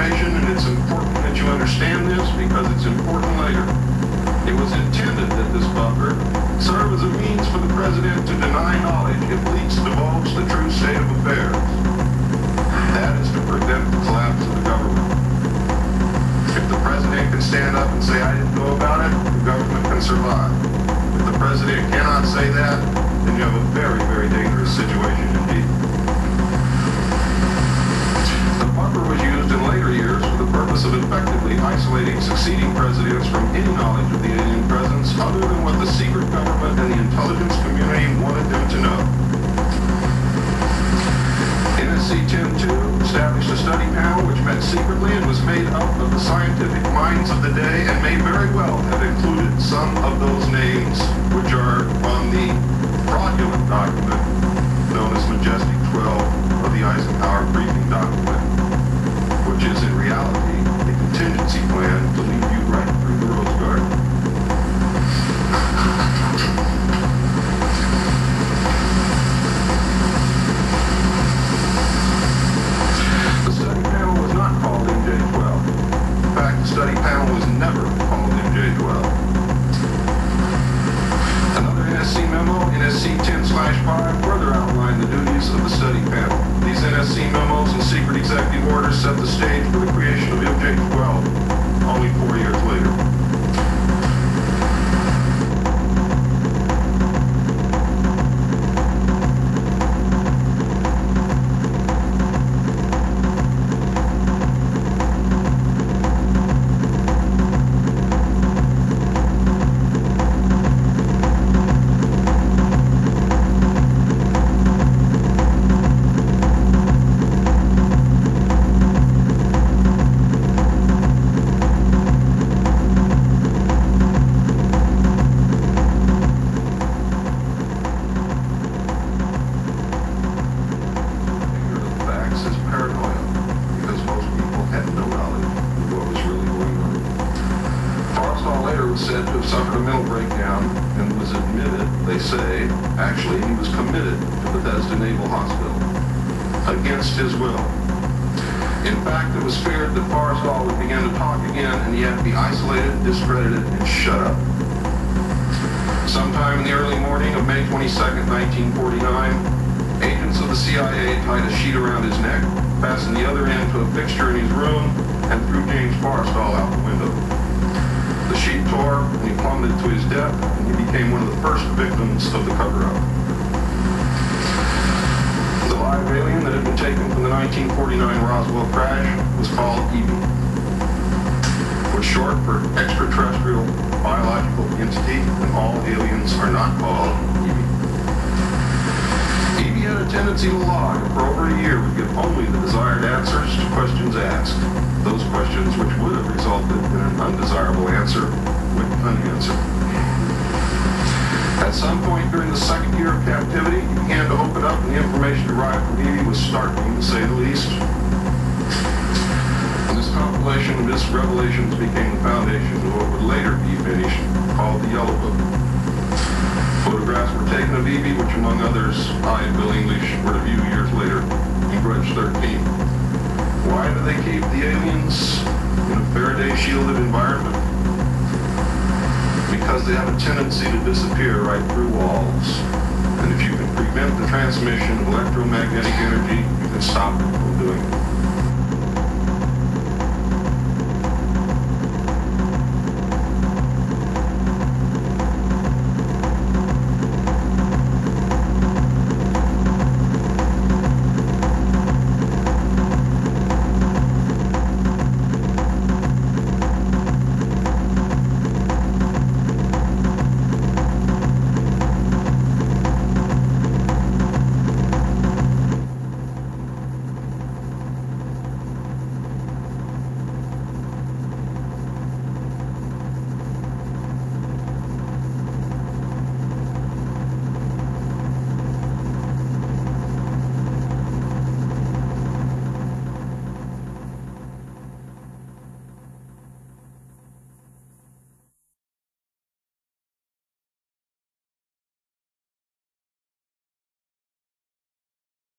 information, and it's important that you understand this because it's important later. It was intended that this buffer serve as a means for the president to deny knowledge if leaks divulge the true state of affairs. That is to prevent the collapse of the government. If the president can stand up and say, I didn't know about it, the government can survive. If the president cannot say that, then you have a very, very dangerous situation indeed. The buffer was used in later years for the purpose of effectively isolating succeeding presidents from any knowledge of the alien presence other than what the secret government and the intelligence community wanted them to know. NSC 10-2 established a study panel which met secretly and was made up of the scientific minds of the day and may very well have included some of those names which are on the fraudulent document known as Majestic 12 of the Eisenhower briefing document, which is in reality a contingency plan to lead you right through the Rose Garden. The study panel was not called NJ12. In fact, the study panel was never called NJ12. Another NSC memo, NSC 10/5, further outlined the duties of the study panel. These NSC memos and secret executive orders set the stage for the creation of NJ12 only 4 years later. Said to have suffered a mental breakdown and was admitted, they say, actually he was committed to Bethesda Naval Hospital against his will. In fact, it was feared that Forrestal would begin to talk again and he had to be isolated, discredited, and shut up. Sometime in the early morning of May 22nd, 1949, agents of the CIA tied a sheet around his neck, fastened the other end to a fixture in his room, and threw James Forrestal out the window. The sheet tore, and he plummeted to his death, and he became one of the first victims of the cover-up. The live alien that had been taken from the 1949 Roswell crash was called EB, which is short for extraterrestrial biological entity, and all aliens are not called EB. EB had a tendency to lie, and for over a year would give only the desired answers to questions asked. Those questions which would have resulted in an undesirable answer went unanswered. At some point during the second year of captivity, he began to open up, and the information derived from EB was startling, to say the least. And this compilation of his revelations became the foundation of what would later be finished, called the Yellow Book. Photographs were taken of EB, which among others, I and Bill English were to view years later in Grudge 13. Why do they keep the aliens in a Faraday-shielded environment? Because they have a tendency to disappear right through walls. And if you can prevent the transmission of electromagnetic energy, you can stop them from doing it.